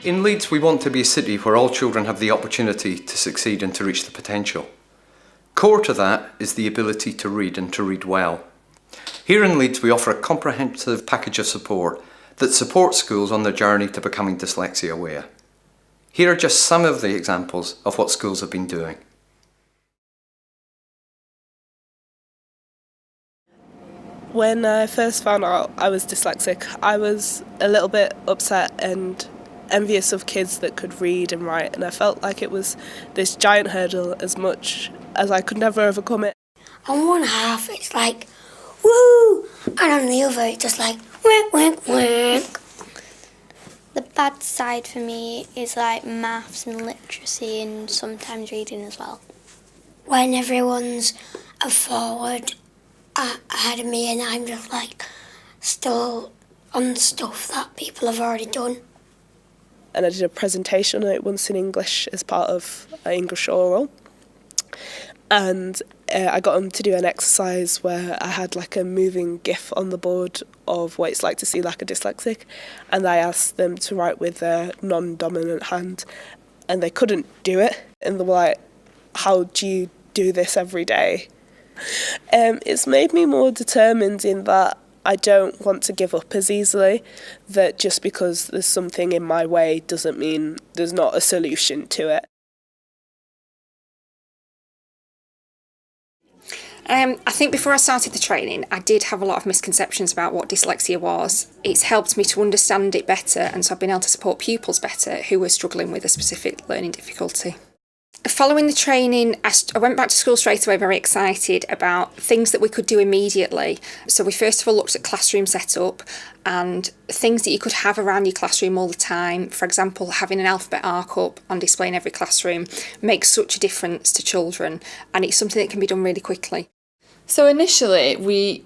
In Leeds, we want to be a city where all children have the opportunity to succeed and to reach their potential. Core to that is the ability to read and to read well. Here in Leeds, we offer a comprehensive package of support that supports schools on their journey to becoming dyslexia aware. Here are just some of the examples of what schools have been doing. When I first found out I was dyslexic, I was a little bit upset and envious of kids that could read and write, and I felt like it was this giant hurdle as much as I could never overcome it. On one half it's like, woo! And on the other it's just like, wink, wink, wink. The bad side for me is like maths and literacy and sometimes reading as well. When everyone's forward ahead of me and I'm just like still on stuff that people have already done. And I did a presentation on it once in English as part of English oral. And I got them to do an exercise where I had like a moving GIF on the board of what it's like to see like a dyslexic, and I asked them to write with their non-dominant hand, and they couldn't do it, and they were like, how do you do this every day? It's made me more determined in that I don't want to give up as easily, that just because there's something in my way doesn't mean there's not a solution to it. I think before I started the training, I did have a lot of misconceptions about what dyslexia was. It's helped me to understand it better, and so I've been able to support pupils better who were struggling with a specific learning difficulty. Following the training, I went back to school straight away very excited about things that we could do immediately. So we first of all looked at classroom setup and things that you could have around your classroom all the time. For example, having an alphabet arc up on display in every classroom makes such a difference to children, and it's something that can be done really quickly. So initially we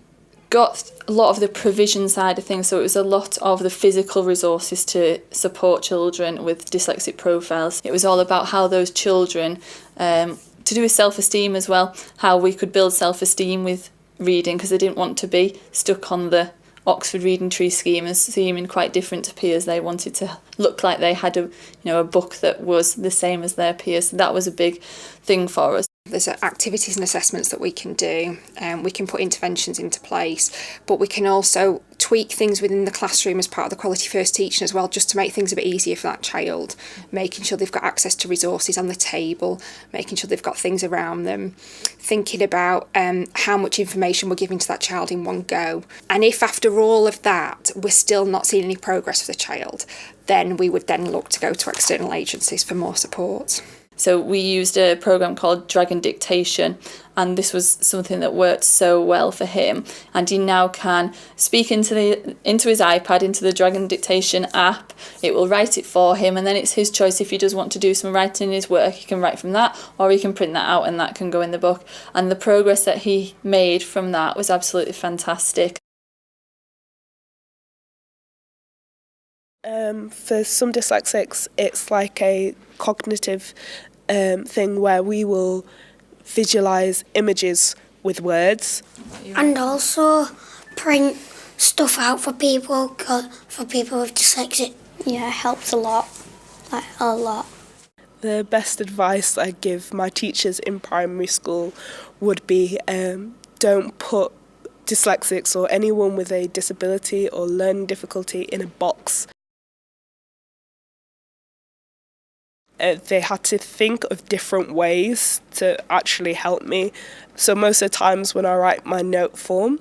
got a lot of the provision side of things, so it was a lot of the physical resources to support children with dyslexic profiles. It was all about how those children, to do with self-esteem as well, how we could build self-esteem with reading, because they didn't want to be stuck on the Oxford Reading Tree scheme as seeming quite different to peers. They wanted to look like they had a book that was the same as their peers. So that was a big thing for us. There's activities and assessments that we can do, we can put interventions into place, but we can also tweak things within the classroom as part of the quality first teaching as well, just to make things a bit easier for that child, making sure they've got access to resources on the table, making sure they've got things around them, thinking about how much information we're giving to that child in one go. And if after all of that we're still not seeing any progress for the child, then we would then look to go to external agencies for more support. So we used a program called Dragon Dictation, and this was something that worked so well for him. And he now can speak into his iPad, into the Dragon Dictation app. It will write it for him, and then it's his choice if he does want to do some writing in his work. He can write from that, or he can print that out, and that can go in the book. And the progress that he made from that was absolutely fantastic. For some dyslexics, it's like a cognitive thing where we will visualise images with words. And also print stuff out for people with dyslexia. Yeah, it helps a lot, like a lot. The best advice I give my teachers in primary school would be don't put dyslexics or anyone with a disability or learning difficulty in a box. They had to think of different ways to actually help me. So most of the times when I write my note form,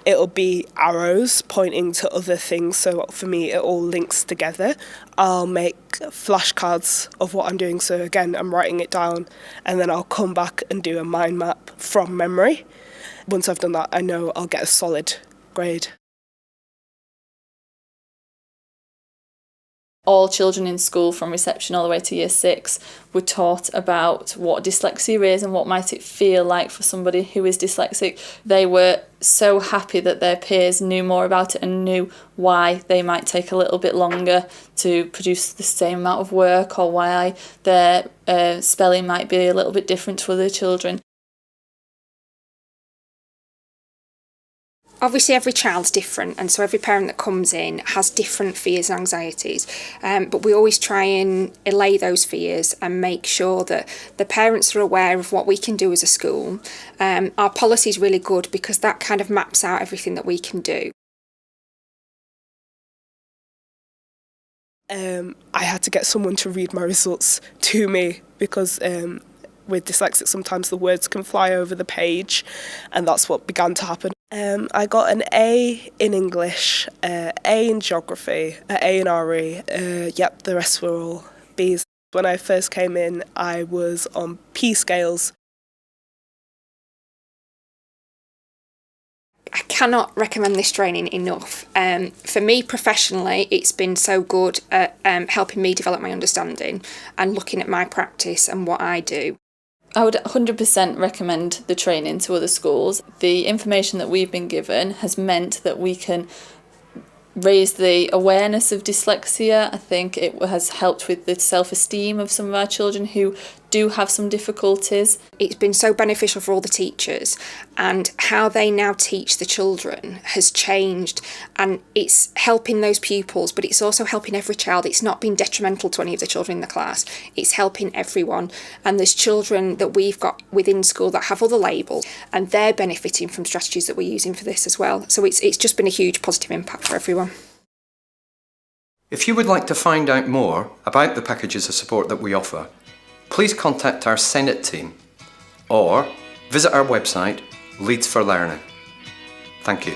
it'll be arrows pointing to other things. So for me, it all links together. I'll make flashcards of what I'm doing. So again, I'm writing it down, and then I'll come back and do a mind map from memory. Once I've done that, I know I'll get a solid grade. All children in school from reception all the way to year 6 were taught about what dyslexia is and what might it feel like for somebody who is dyslexic. They were so happy that their peers knew more about it and knew why they might take a little bit longer to produce the same amount of work, or why their spelling might be a little bit different to other children. Obviously every child's different, and so every parent that comes in has different fears and anxieties, but we always try and allay those fears and make sure that the parents are aware of what we can do as a school. Our policy is really good because that kind of maps out everything that we can do. I had to get someone to read my results to me because with dyslexic sometimes the words can fly over the page, and that's what began to happen. I got an A in English, A in Geography, A in RE, the rest were all Bs. When I first came in, I was on P scales. I cannot recommend this training enough. For me professionally, it's been so good at helping me develop my understanding and looking at my practice and what I do. I would 100% recommend the training to other schools. The information that we've been given has meant that we can raise the awareness of dyslexia. I think it has helped with the self-esteem of some of our children who do have some difficulties. It's been so beneficial for all the teachers, and how they now teach the children has changed, and it's helping those pupils, but it's also helping every child. It's not been detrimental to any of the children in the class. It's helping everyone, and there's children that we've got within school that have other labels, and they're benefiting from strategies that we're using for this as well. So it's just been a huge positive impact for everyone. If you would like to find out more about the packages of support that we offer, please contact our Senate team or visit our website, Leeds for Learning. Thank you.